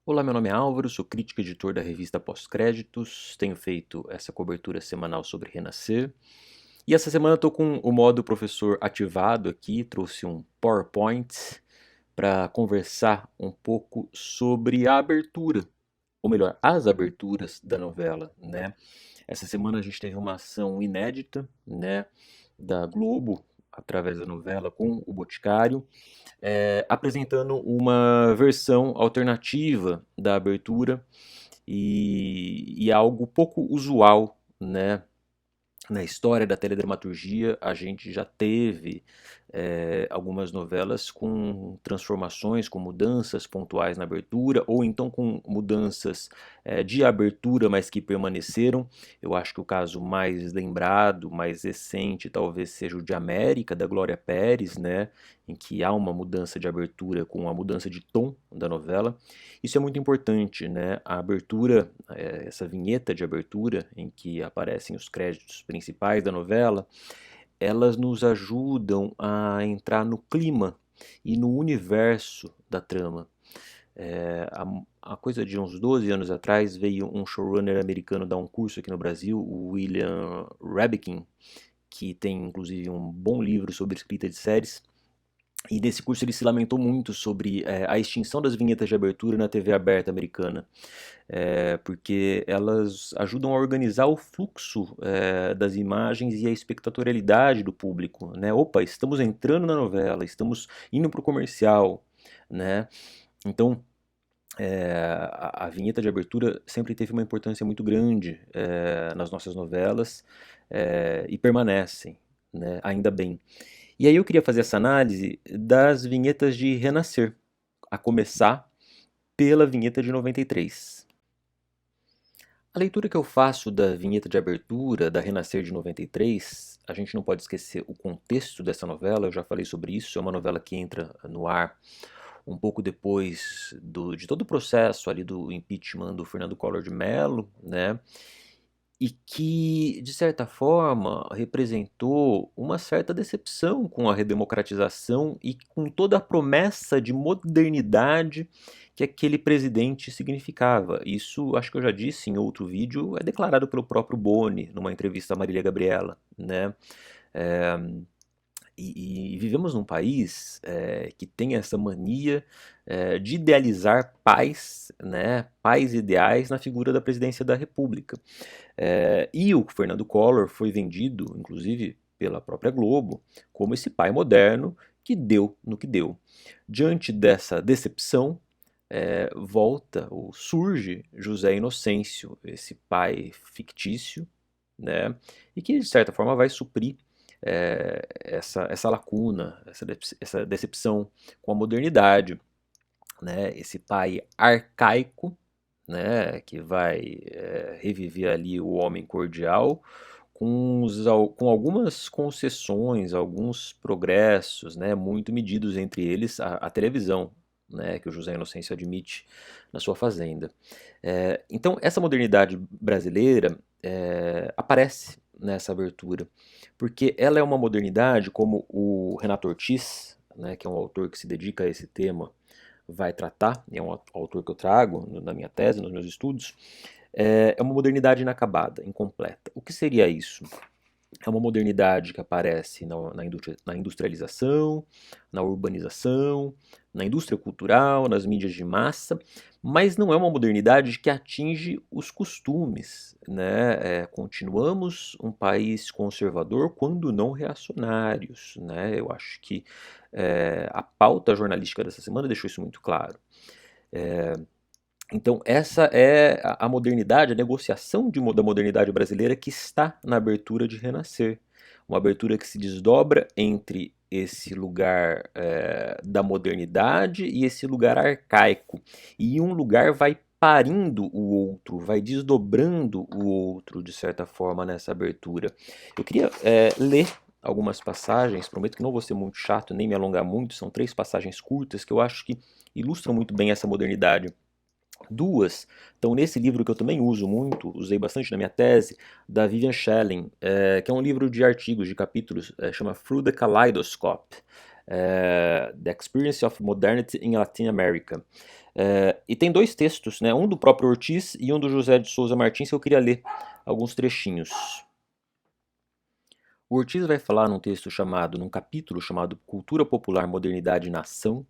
Olá, meu nome é Álvaro, sou crítico e editor da revista Pós-Créditos, tenho feito essa cobertura semanal sobre Renascer. E essa semana estou com o modo professor ativado aqui, trouxe um PowerPoint para conversar um pouco sobre a abertura, ou melhor, as aberturas da novela, né? Essa semana a gente teve uma ação inédita, né, da Globo, através da novela, com o Boticário, apresentando uma versão alternativa da abertura e algo pouco usual, né? Na história da teledramaturgia, a gente já teve algumas novelas com transformações, com mudanças pontuais na abertura, ou então com mudanças de abertura, mas que permaneceram. Eu acho que o caso mais lembrado, mais recente, talvez seja o de América, da Glória Pérez, né, em que há uma mudança de abertura com a mudança de tom da novela. Isso é muito importante, né? A abertura, essa vinheta de abertura, em que aparecem os créditos principais da novela, elas nos ajudam a entrar no clima e no universo da trama. Há coisa de uns 12 anos atrás veio um showrunner americano dar um curso aqui no Brasil, o William Rabkin, que tem inclusive um bom livro sobre escrita de séries. E nesse curso ele se lamentou muito sobre a extinção das vinhetas de abertura na TV aberta americana, porque elas ajudam a organizar o fluxo das imagens e a espectatorialidade do público, né? Opa, estamos entrando na novela, estamos indo para o comercial, né? Então, a vinheta de abertura sempre teve uma importância muito grande nas nossas novelas e permanecem, né? Ainda bem. E aí eu queria fazer essa análise das vinhetas de Renascer, a começar pela vinheta de 93. A leitura que eu faço da vinheta de abertura da Renascer de 93, a gente não pode esquecer o contexto dessa novela, eu já falei sobre isso, é uma novela que entra no ar um pouco depois de todo o processo ali do impeachment do Fernando Collor de Mello, né? E que, de certa forma, representou uma certa decepção com a redemocratização e com toda a promessa de modernidade que aquele presidente significava. Isso, acho que eu já disse em outro vídeo, é declarado pelo próprio Boni, numa entrevista a Marília Gabriela, né? É, e vivemos num país que tem essa mania de idealizar pais, né, pais ideais na figura da presidência da República. E o Fernando Collor foi vendido, inclusive pela própria Globo, como esse pai moderno que deu no que deu. Diante dessa decepção, volta ou surge José Inocêncio, esse pai fictício, né, e que de certa forma vai suprir essa lacuna, essa decepção com a modernidade, né, esse pai arcaico, né, que vai reviver ali o homem cordial com algumas concessões, alguns progressos, né, muito medidos, entre eles a televisão, né, que o José Inocêncio admite na sua fazenda. Então, essa modernidade brasileira aparece nessa abertura, porque ela é uma modernidade, como o Renato Ortiz, né, que é um autor que se dedica a esse tema, vai tratar, e é um autor que eu trago na minha tese, nos meus estudos, é uma modernidade inacabada, incompleta. O que seria isso? É uma modernidade que aparece na industrialização, na urbanização, na indústria cultural, nas mídias de massa, mas não é uma modernidade que atinge os costumes, né? Continuamos um país conservador, quando não reacionários, né? Eu acho que a pauta jornalística dessa semana deixou isso muito claro. Então, essa é a modernidade, a negociação da modernidade brasileira que está na abertura de Renascer. Uma abertura que se desdobra entre esse lugar da modernidade e esse lugar arcaico. E um lugar vai parindo o outro, vai desdobrando o outro, de certa forma, nessa abertura. Eu queria ler algumas passagens, prometo que não vou ser muito chato, nem me alongar muito, são 3 passagens curtas que eu acho que ilustram muito bem essa modernidade. Duas estão nesse livro que eu também uso muito, usei bastante na minha tese, da Vivian Schelling, que é um livro de artigos, de capítulos, chama Through the Kaleidoscope. The Experience of Modernity in Latin America. E tem dois textos, né, um do próprio Ortiz e um do José de Souza Martins, que eu queria ler alguns trechinhos. O Ortiz vai falar num capítulo chamado Cultura Popular, Modernidade e Nação.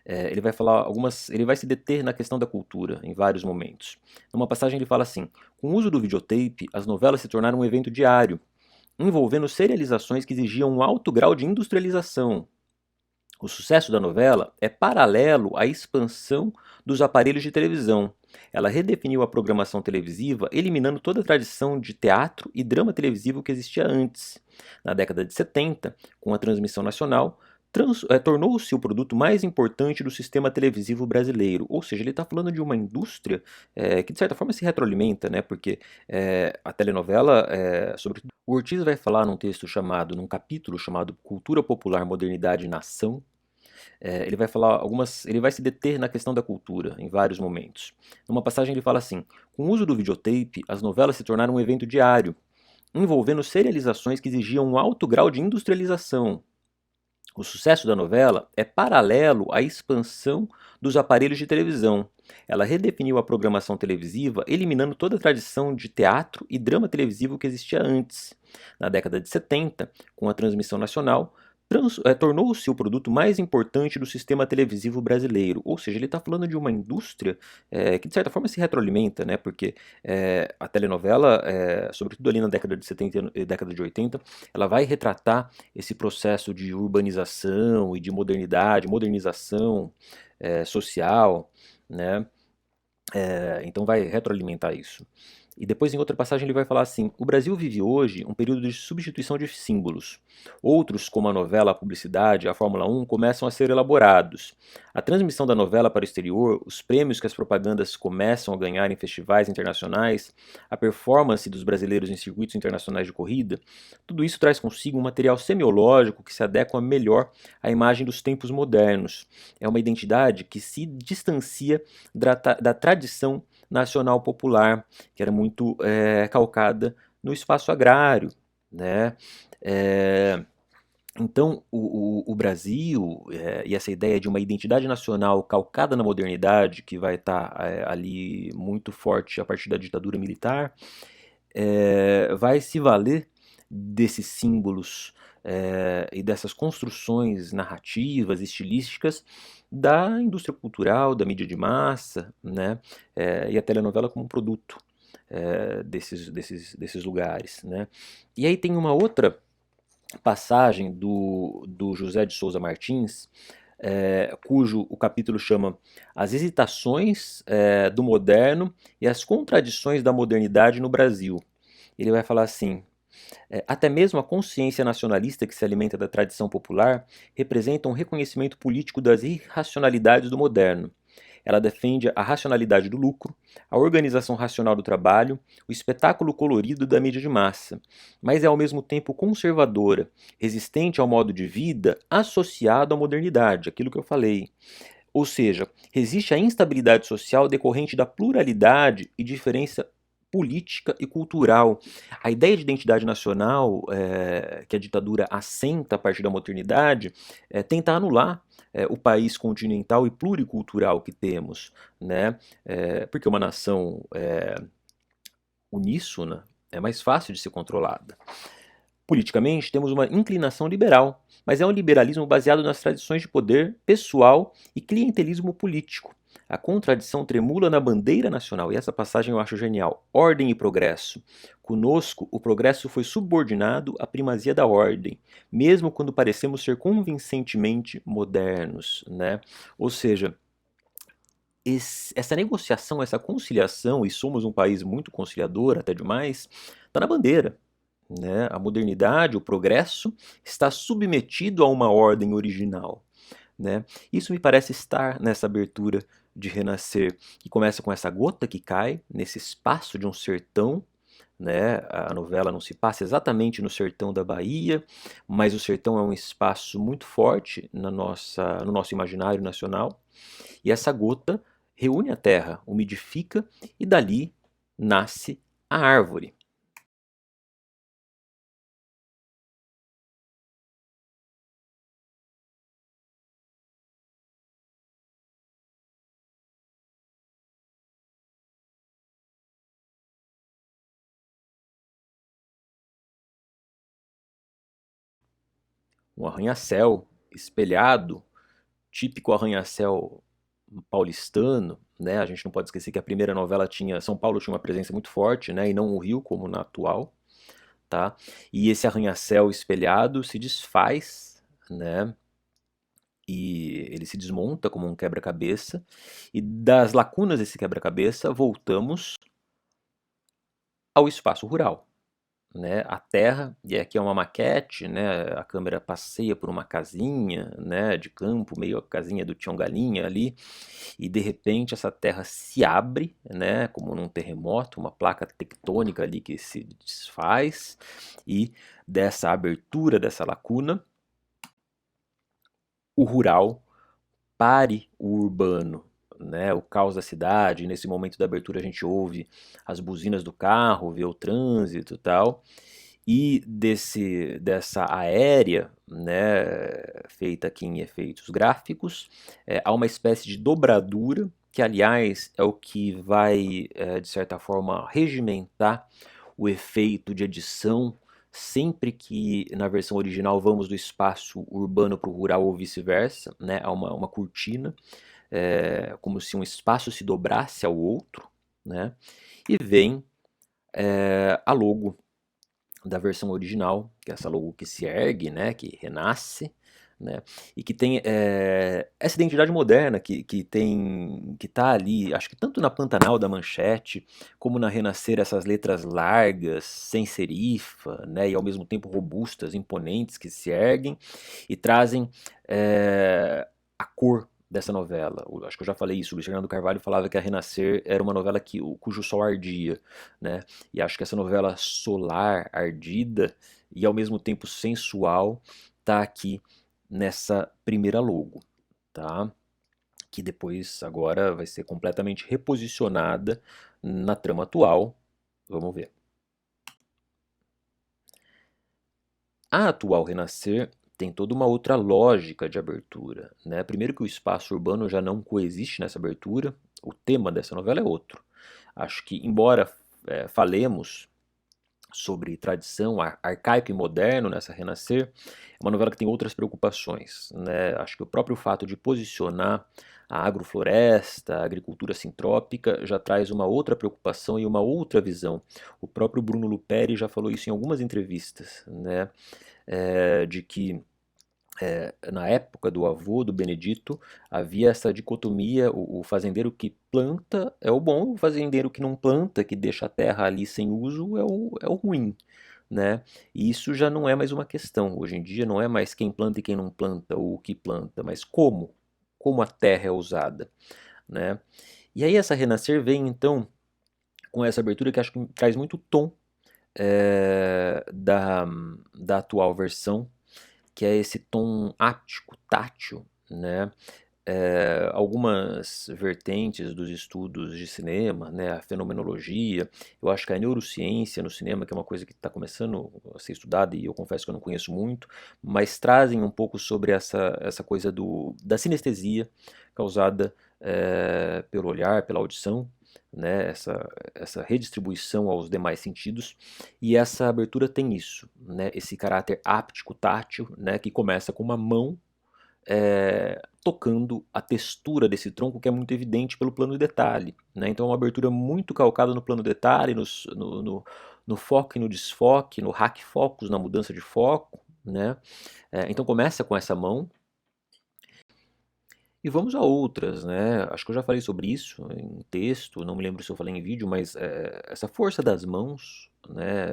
Ele vai falar ele vai se deter na questão da cultura em vários momentos. Numa passagem ele fala assim: com o uso do videotape, as novelas se tornaram um evento diário, envolvendo serializações que exigiam um alto grau de industrialização. O sucesso da novela é paralelo à expansão dos aparelhos de televisão. Ela redefiniu a programação televisiva, eliminando toda a tradição de teatro e drama televisivo que existia antes. Na década de 70, com a transmissão nacional, tornou-se o produto mais importante do sistema televisivo brasileiro. Ou seja, ele está falando de uma indústria que, de certa forma, se retroalimenta, né? Porque a telenovela, sobretudo. O Ortiz vai falar num capítulo chamado Cultura Popular, Modernidade e Nação. Ele vai se deter na questão da cultura em vários momentos. Numa passagem ele fala assim: com o uso do videotape, as novelas se tornaram um evento diário, envolvendo serializações que exigiam um alto grau de industrialização. O sucesso da novela é paralelo à expansão dos aparelhos de televisão. Ela redefiniu a programação televisiva, eliminando toda a tradição de teatro e drama televisivo que existia antes. Na década de 70, com a transmissão nacional, tornou-se o produto mais importante do sistema televisivo brasileiro. Ou seja, ele está falando de uma indústria que, de certa forma, se retroalimenta, né? Porque a telenovela, sobretudo ali na década de 70 e década de 80, ela vai retratar esse processo de urbanização e de modernização social, né? Então vai retroalimentar isso. E depois, em outra passagem, ele vai falar assim: o Brasil vive hoje um período de substituição de símbolos. Outros, como a novela, a publicidade, a Fórmula 1, começam a ser elaborados. A transmissão da novela para o exterior, os prêmios que as propagandas começam a ganhar em festivais internacionais, a performance dos brasileiros em circuitos internacionais de corrida, tudo isso traz consigo um material semiológico que se adequa melhor à imagem dos tempos modernos. É uma identidade que se distancia da tradição nacional popular, que era muito calcada no espaço agrário, né? Então, o Brasil e essa ideia de uma identidade nacional calcada na modernidade, que vai estar ali muito forte a partir da ditadura militar, vai se valer desses símbolos e dessas construções narrativas, estilísticas da indústria cultural, da mídia de massa, né? E a telenovela como um produto desses lugares, né? E aí tem uma outra passagem do José de Souza Martins, cujo o capítulo chama As Hesitações do Moderno e as Contradições da Modernidade no Brasil. Ele vai falar assim: até mesmo a consciência nacionalista que se alimenta da tradição popular representa um reconhecimento político das irracionalidades do moderno. Ela defende a racionalidade do lucro, a organização racional do trabalho, o espetáculo colorido da mídia de massa, mas é ao mesmo tempo conservadora, resistente ao modo de vida associado à modernidade, aquilo que eu falei. Ou seja, resiste à instabilidade social decorrente da pluralidade e diferença política e cultural. A ideia de identidade nacional que a ditadura assenta a partir da modernidade tenta anular o país continental e pluricultural que temos, né? Porque uma nação uníssona é mais fácil de ser controlada. Politicamente, temos uma inclinação liberal, mas é um liberalismo baseado nas tradições de poder pessoal e clientelismo político. A contradição tremula na bandeira nacional, e essa passagem eu acho genial. Ordem e progresso. Conosco, o progresso foi subordinado à primazia da ordem, mesmo quando parecemos ser convincentemente modernos, né? Ou seja, essa negociação, essa conciliação, e somos um país muito conciliador, até demais, está na bandeira, né? A modernidade, o progresso, está submetido a uma ordem original, né? Isso me parece estar nessa abertura de Renascer, que começa com essa gota que cai nesse espaço de um sertão, né? A novela não se passa exatamente no sertão da Bahia, mas o sertão é um espaço muito forte no nosso imaginário nacional, e essa gota reúne a terra, umidifica e dali nasce a árvore. um arranha-céu espelhado, típico arranha-céu paulistano, né? A gente não pode esquecer que a primeira novela tinha, São Paulo tinha uma presença muito forte, né? E não o Rio como na atual, tá? E esse arranha-céu espelhado se desfaz, né? E ele se desmonta como um quebra-cabeça, e das lacunas desse quebra-cabeça voltamos ao espaço rural, né? A terra, e aqui é uma maquete, né? A câmera passeia por uma casinha, né? De campo, meio a casinha do Tião Galinha ali, e de repente essa terra se abre, né? Como num terremoto, uma placa tectônica ali que se desfaz, e dessa abertura dessa lacuna, o rural pare o urbano, né? O caos da cidade. Nesse momento da abertura a gente ouve as buzinas do carro, vê o trânsito e tal. E dessa aérea, né, feita aqui em efeitos gráficos, há uma espécie de dobradura, que aliás é o que vai, de certa forma, regimentar o efeito de edição sempre que na versão original vamos do espaço urbano para o rural ou vice-versa, né? Há uma cortina, como se um espaço se dobrasse ao outro, né? E vem a logo da versão original, que é essa logo que se ergue, né, que renasce, né, e que tem essa identidade moderna que tá ali, acho que tanto na Pantanal da Manchete, como na Renascer, essas letras largas, sem serifa, né, e ao mesmo tempo robustas, imponentes, que se erguem e trazem a cor dessa novela. Acho que eu já falei isso, o Luiz Fernando Carvalho falava que a Renascer era uma novela cujo sol ardia, né? E acho que essa novela solar, ardida e ao mesmo tempo sensual tá aqui nessa primeira logo, tá? Que depois agora vai ser completamente reposicionada na trama atual. Vamos ver. A atual Renascer tem toda uma outra lógica de abertura, né? Primeiro que o espaço urbano já não coexiste nessa abertura, o tema dessa novela é outro. Acho que, embora falemos sobre tradição arcaico e moderno nessa Renascer, é uma novela que tem outras preocupações, né? Acho que o próprio fato de posicionar a agrofloresta, a agricultura sintrópica, já traz uma outra preocupação e uma outra visão. O próprio Bruno Luperi já falou isso em algumas entrevistas, né? De que na época do avô do Benedito, havia essa dicotomia: o fazendeiro que planta é o bom, o fazendeiro que não planta, que deixa a terra ali sem uso, é o ruim, né? E isso já não é mais uma questão. Hoje em dia não é mais quem planta e quem não planta, ou o que planta, mas como a terra é usada, né? E aí essa Renascer vem então com essa abertura que acho que traz muito tom da atual versão, que é esse tom áptico, tátil, né? Algumas vertentes dos estudos de cinema, né, a fenomenologia, eu acho que a neurociência no cinema, que é uma coisa que está começando a ser estudada e eu confesso que eu não conheço muito, mas trazem um pouco sobre essa coisa da sinestesia causada pelo olhar, pela audição, né, essa redistribuição aos demais sentidos, e essa abertura tem isso, né, esse caráter áptico, tátil, né, que começa com uma mão tocando a textura desse tronco, que é muito evidente pelo plano de detalhe, né? Então é uma abertura muito calcada no plano de detalhe, no foco e no desfoque, no hack focus, na mudança de foco, né? Então começa com essa mão e vamos a outras, né? Acho que eu já falei sobre isso em texto, não me lembro se eu falei em vídeo, mas essa força das mãos, né?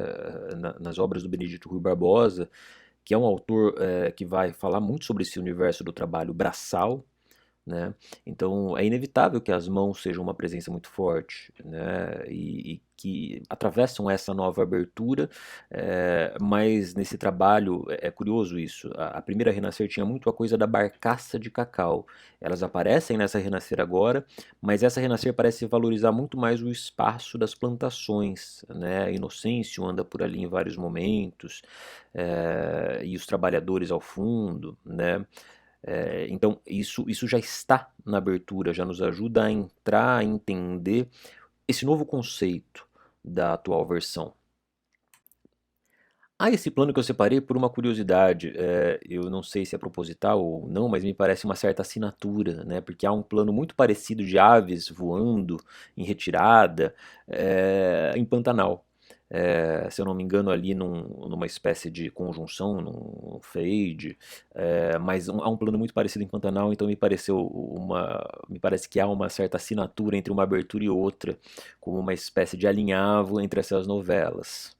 Nas obras do Benedito Rui Barbosa, que é um autor que vai falar muito sobre esse universo do trabalho braçal, né? Então é inevitável que as mãos sejam uma presença muito forte, né? E que atravessam essa nova abertura, mas nesse trabalho é curioso isso. A primeira Renascer tinha muito a coisa da barcaça de cacau. Elas aparecem nessa Renascer agora, mas essa Renascer parece valorizar muito mais o espaço das plantações, né? A Inocêncio anda por ali em vários momentos, e os trabalhadores ao fundo, né? Então, isso já está na abertura, já nos ajuda a entrar, a entender esse novo conceito da atual versão. Esse plano que eu separei por uma curiosidade, eu não sei se é proposital ou não, mas me parece uma certa assinatura, né? Porque há um plano muito parecido de aves voando em retirada, em Pantanal. Se eu não me engano, ali numa espécie de conjunção, num fade, mas há um plano muito parecido em Pantanal, então me parece que há uma certa assinatura entre uma abertura e outra, como uma espécie de alinhavo entre essas novelas.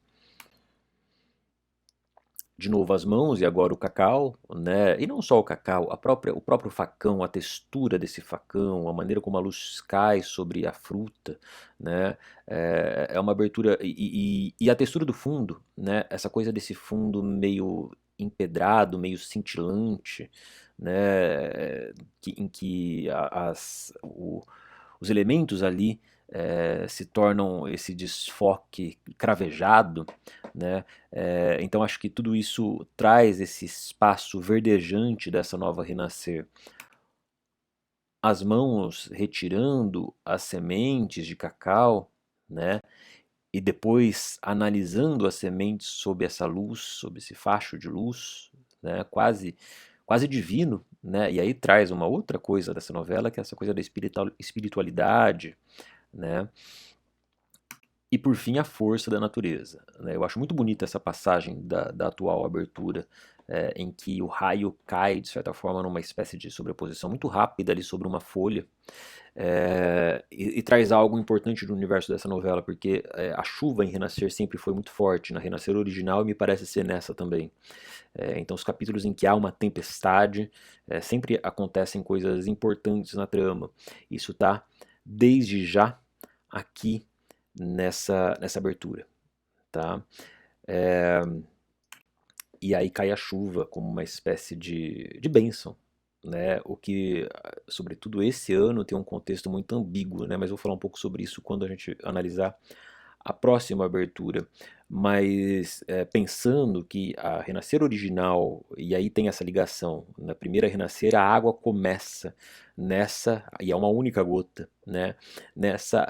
De novo as mãos e agora o cacau, né? E não só o cacau, o próprio facão, a textura desse facão, a maneira como a luz cai sobre a fruta, né? É uma abertura e a textura do fundo, né? Essa coisa desse fundo meio empedrado, meio cintilante, né? Em que os elementos ali se tornam esse desfoque cravejado, né? Então acho que tudo isso traz esse espaço verdejante dessa nova renascer. As mãos retirando as sementes de cacau, né? E depois analisando as sementes sob essa luz, sob esse facho de luz, né? Quase divino, né? E aí traz uma outra coisa dessa novela, que é essa coisa da espiritualidade, né? E por fim, a força da natureza, né? Eu acho muito bonita essa passagem da atual abertura, em que o raio cai, de certa forma, numa espécie de sobreposição muito rápida ali sobre uma folha, e traz algo importante do universo dessa novela, porque a chuva em Renascer sempre foi muito forte, na Renascer original e me parece ser nessa também. Então, os capítulos em que há uma tempestade, sempre acontecem coisas importantes na trama. Isso está, desde já, aqui nessa abertura, tá? É, e aí cai a chuva como uma espécie de bênção, né? O que, sobretudo esse ano, tem um contexto muito ambíguo, né? Mas vou falar um pouco sobre isso quando a gente analisar a próxima abertura, mas pensando que a Renascer original, e aí tem essa ligação, na primeira Renascer a água começa nessa, e é uma única gota, né? Nessa,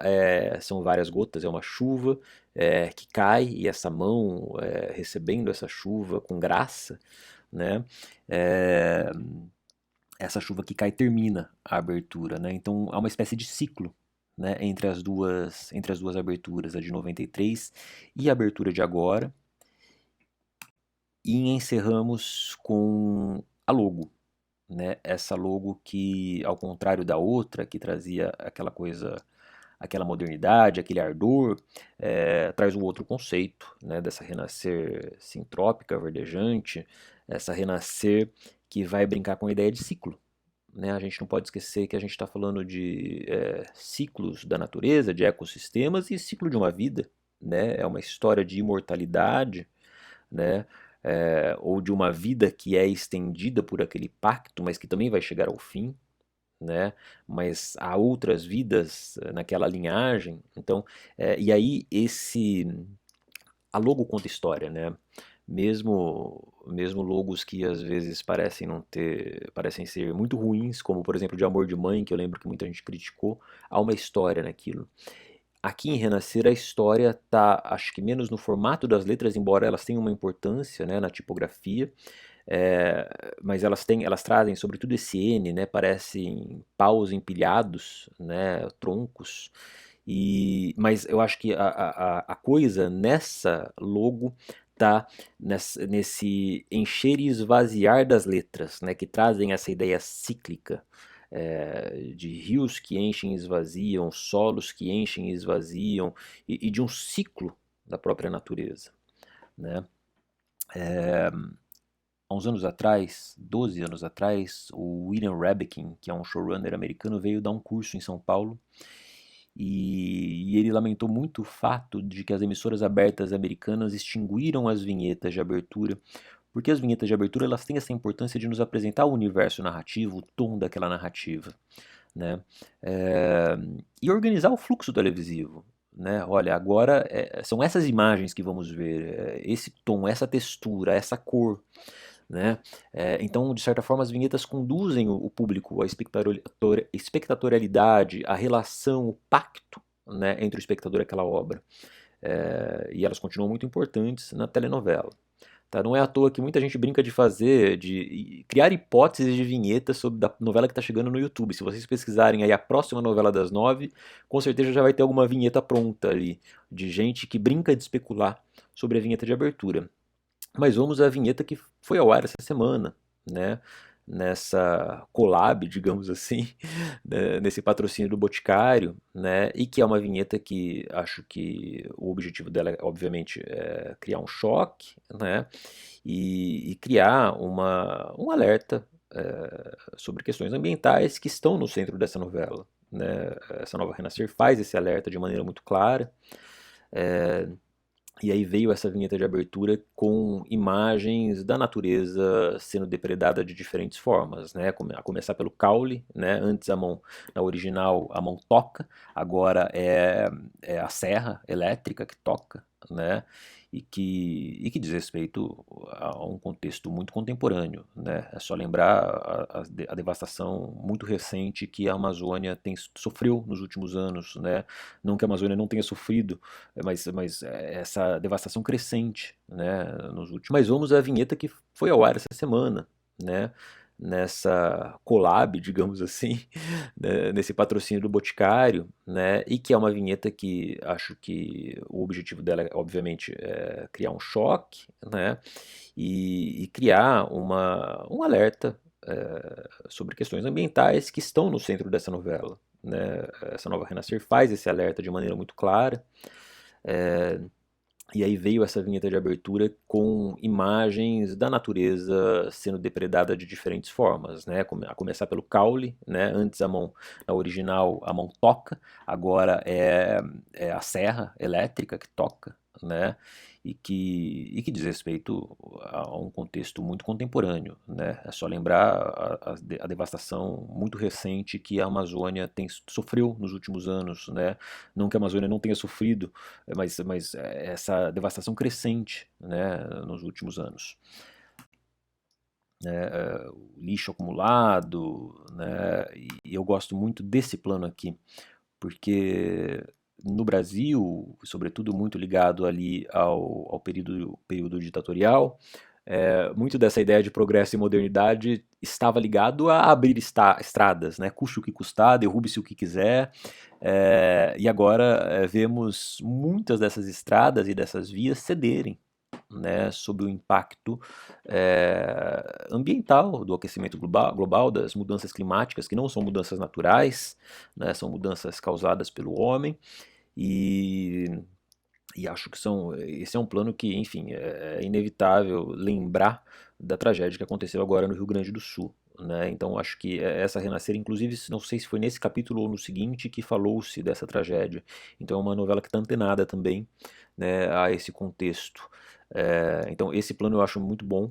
são várias gotas, é uma chuva que cai, e essa mão recebendo essa chuva com graça, né? É, essa chuva que cai termina a abertura, né? Então há uma espécie de ciclo, né, entre as duas aberturas, a de 93 e a abertura de agora, e encerramos com a logo, né? Essa logo que, ao contrário da outra, que trazia aquela coisa, aquela modernidade, aquele ardor, traz um outro conceito, né, dessa renascer sintrópica, verdejante, essa renascer que vai brincar com a ideia de ciclo, né? A gente não pode esquecer que a gente está falando de ciclos da natureza, de ecossistemas e ciclo de uma vida, né? É uma história de imortalidade, né? Ou de uma vida que é estendida por aquele pacto, mas que também vai chegar ao fim, né? Mas há outras vidas naquela linhagem. Então, e aí a logo conta história, né? Mesmo logos que às vezes parecem ser muito ruins, como por exemplo de Amor de Mãe, que eu lembro que muita gente criticou, há uma história naquilo. Aqui em Renascer a história tá, acho que menos no formato das letras, embora elas tenham uma importância, né, na tipografia, é, mas elas trazem sobretudo esse N, né, parecem paus empilhados, né, troncos, mas eu acho que a coisa nessa logo tá nesse encher e esvaziar das letras, né, que trazem essa ideia cíclica, de rios que enchem e esvaziam, solos que enchem e esvaziam, e de um ciclo da própria natureza, né? Há uns anos atrás, 12 anos atrás, o William Rabkin, que é um showrunner americano, veio dar um curso em São Paulo e ele lamentou muito o fato de que as emissoras abertas americanas extinguiram as vinhetas de abertura, porque as vinhetas de abertura elas têm essa importância de nos apresentar o universo narrativo, o tom daquela narrativa, né? É, e organizar o fluxo televisivo. Né? Olha, agora são essas imagens que vamos ver, esse tom, essa textura, essa cor, né? Então, de certa forma, as vinhetas conduzem o público à espectatorialidade, à relação, o pacto, né, entre o espectador e aquela obra. E elas continuam muito importantes na telenovela. Tá? Não é à toa que muita gente brinca de criar hipóteses de vinhetas sobre da novela que está chegando no YouTube. Se vocês pesquisarem aí a próxima novela das 9, com certeza já vai ter alguma vinheta pronta ali, de gente que brinca de especular sobre a vinheta de abertura. Mas vamos à vinheta que foi ao ar essa semana, né? Nessa collab, digamos assim, né, nesse patrocínio do Boticário, né? E que é uma vinheta que acho que o objetivo dela, obviamente, é criar um choque, né? E criar um alerta sobre questões ambientais que estão no centro dessa novela, né? Essa nova Renascer faz esse alerta de maneira muito clara. É, e aí veio essa vinheta de abertura com imagens da natureza sendo depredada de diferentes formas, né? A começar pelo caule, né? Antes a mão, na original, a mão toca, agora é a serra elétrica que toca, né? E que diz respeito a um contexto muito contemporâneo, né? É só lembrar a devastação muito recente que a Amazônia sofreu nos últimos anos, né? Não que a Amazônia não tenha sofrido, mas essa devastação crescente, né, nos últimos. Mas vamos à vinheta que foi ao ar essa semana, né, nessa collab, digamos assim, né, nesse patrocínio do Boticário, né, e que é uma vinheta que acho que o objetivo dela, obviamente, é criar um choque, né, e criar um alerta sobre questões ambientais que estão no centro dessa novela, né. Essa nova Renascer faz esse alerta de maneira muito clara. É, e aí veio essa vinheta de abertura com imagens da natureza sendo depredada de diferentes formas, né? A começar pelo caule, né? Antes a mão, na original, a mão toca, agora é a serra elétrica que toca, né? E que diz respeito a um contexto muito contemporâneo, né? É só lembrar a devastação muito recente que a Amazônia sofreu nos últimos anos, né? Não que a Amazônia não tenha sofrido, mas essa devastação crescente, né, nos últimos anos. Né, o lixo acumulado, né, e eu gosto muito desse plano aqui, porque no Brasil, sobretudo muito ligado ali ao período ditatorial, muito dessa ideia de progresso e modernidade estava ligado a abrir estradas, né? Custe o que custar, derrube-se o que quiser. E agora vemos muitas dessas estradas e dessas vias cederem, né, sob o impacto ambiental do aquecimento global, das mudanças climáticas, que não são mudanças naturais, né, são mudanças causadas pelo homem. E e acho que esse é um plano que, enfim, é inevitável lembrar da tragédia que aconteceu agora no Rio Grande do Sul. Né? Então acho que essa Renascer, inclusive, não sei se foi nesse capítulo ou no seguinte que falou-se dessa tragédia. Então é uma novela que está antenada também, né, a esse contexto. Então esse plano eu acho muito bom.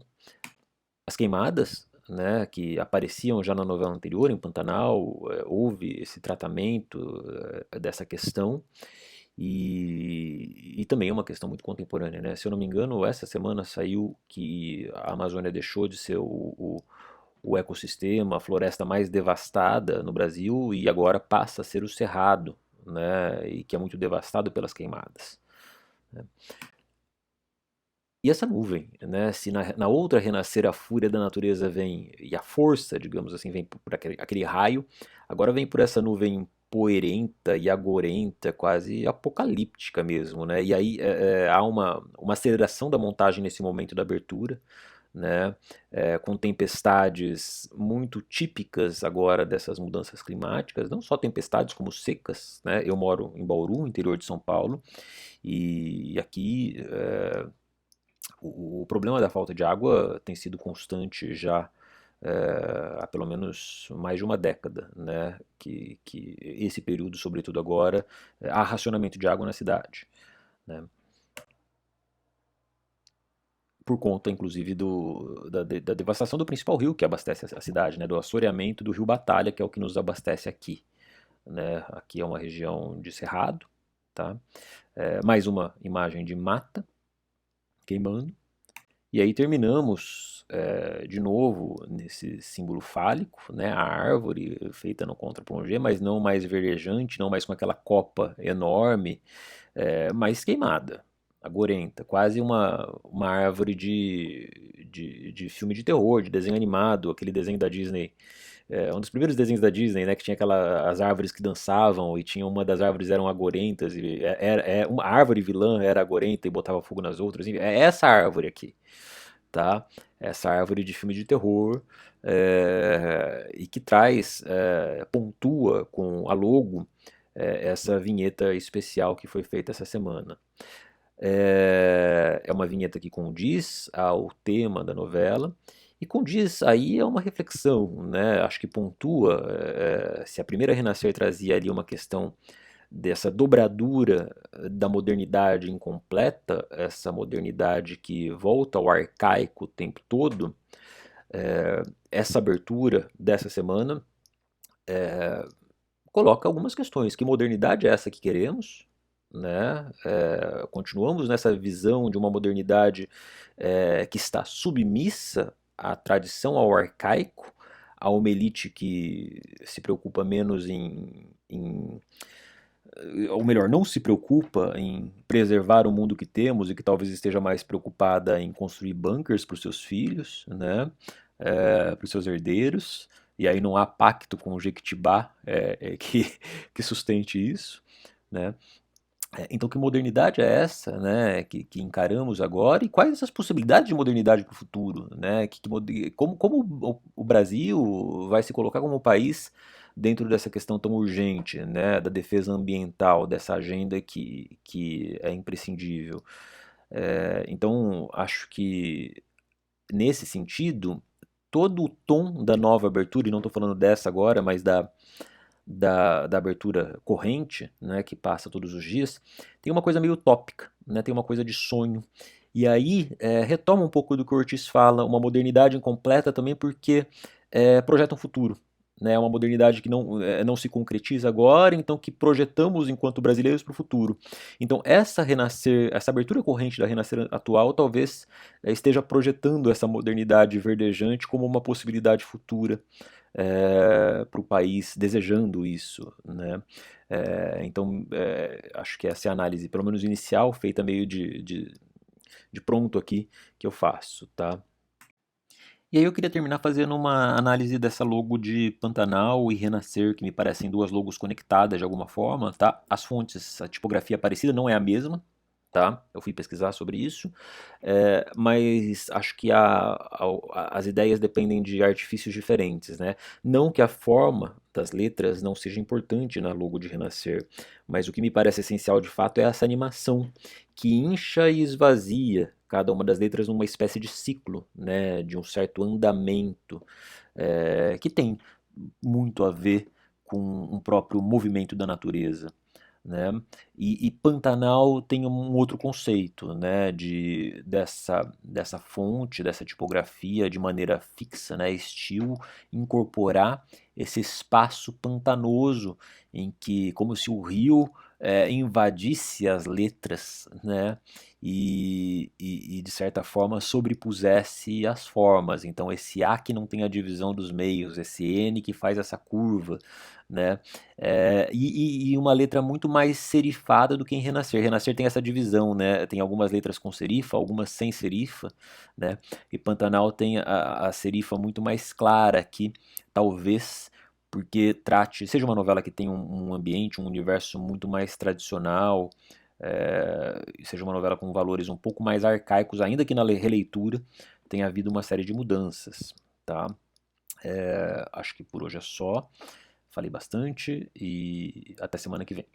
As queimadas, né, que apareciam já na novela anterior, em Pantanal, houve esse tratamento dessa questão. E também é uma questão muito contemporânea, né? Se eu não me engano, essa semana saiu que a Amazônia deixou de ser o ecossistema, a floresta mais devastada no Brasil e agora passa a ser o cerrado, né? E que é muito devastado pelas queimadas. Né? E essa nuvem, né? Se na outra renascer a fúria da natureza vem, e a força, digamos assim, vem por aquele raio, agora vem por essa nuvem poeirenta e agorenta, quase apocalíptica mesmo, né? E aí há uma aceleração da montagem nesse momento da abertura, né? Com tempestades muito típicas agora dessas mudanças climáticas, não só tempestades como secas, né? Eu moro em Bauru, interior de São Paulo, e aqui o problema da falta de água tem sido constante já há pelo menos mais de uma década, né? Que esse período, sobretudo agora, há racionamento de água na cidade, né? Por conta, inclusive, da devastação do principal rio que abastece a cidade, né? Do assoreamento do rio Batalha, que é o que nos abastece aqui, né? Aqui é uma região de cerrado, tá? Mais uma imagem de mata queimando. E aí terminamos de novo nesse símbolo fálico, né? A árvore feita no contra-plongé, mas não mais verdejante, não mais com aquela copa enorme, mas queimada. agorenta, quase uma árvore de filme de terror, de desenho animado, aquele desenho da Disney, um dos primeiros desenhos da Disney, né, que tinha as árvores que dançavam e tinha uma das árvores eram agorentas e uma árvore vilã era agorenta e botava fogo nas outras. É essa árvore aqui, tá? Essa árvore de filme de terror e que pontua com a logo essa vinheta especial que foi feita essa semana. É uma vinheta que condiz ao tema da novela e condiz aí é uma reflexão, né? Acho que pontua se a primeira Renascer trazia ali uma questão dessa dobradura da modernidade incompleta, essa modernidade que volta ao arcaico o tempo todo, essa abertura dessa semana coloca algumas questões. Que modernidade é essa que queremos? Né? Continuamos nessa visão de uma modernidade que está submissa à tradição, ao arcaico, a uma elite que se preocupa menos ou melhor, não se preocupa em preservar o mundo que temos e que talvez esteja mais preocupada em construir bunkers para os seus filhos, né? Para os seus herdeiros, e aí não há pacto com o Jequitibá que sustente isso, né? Então, que modernidade é essa, né, que encaramos agora e quais as possibilidades de modernidade para o futuro, né? Como o Brasil vai se colocar como país dentro dessa questão tão urgente, né, da defesa ambiental, dessa agenda que é imprescindível. Então, acho que nesse sentido, todo o tom da nova abertura, e não estou falando dessa agora, mas da abertura corrente, né, que passa todos os dias, tem uma coisa meio utópica, né, tem uma coisa de sonho. E aí retoma um pouco do que o Ortiz fala, uma modernidade incompleta também porque projeta um futuro. Né, uma modernidade que não se concretiza agora, então que projetamos enquanto brasileiros para o futuro. Então essa abertura corrente da Renascer atual talvez esteja projetando essa modernidade verdejante como uma possibilidade futura para o país, desejando isso, né? Então, acho que essa é a análise, pelo menos inicial, feita meio de pronto aqui, que eu faço, tá? E aí eu queria terminar fazendo uma análise dessa logo de Pantanal e Renascer, que me parecem duas logos conectadas de alguma forma, tá? As fontes, a tipografia parecida não é a mesma, tá? Eu fui pesquisar sobre isso, mas acho que as ideias dependem de artifícios diferentes, né? Não que a forma das letras não seja importante na logo de Renascer, mas o que me parece essencial de fato é essa animação que incha e esvazia cada uma das letras numa espécie de ciclo, né? De um certo andamento que tem muito a ver com um próprio movimento da natureza. Né? E Pantanal tem um outro conceito, né, dessa fonte, dessa tipografia de maneira fixa, né, estilo, incorporar esse espaço pantanoso em que, como se o rio invadisse as letras, né, e de certa forma sobrepusesse as formas. Então esse A que não tem a divisão dos meios, esse N que faz essa curva, né? E uma letra muito mais serifada do que em Renascer. Renascer tem essa divisão, né? Tem algumas letras com serifa, algumas sem serifa, né? E Pantanal tem a serifa muito mais clara aqui, talvez porque seja uma novela que tem um ambiente, um universo muito mais tradicional, seja uma novela com valores um pouco mais arcaicos, ainda que na releitura tenha havido uma série de mudanças, tá? Acho que por hoje é só. Falei bastante e até semana que vem.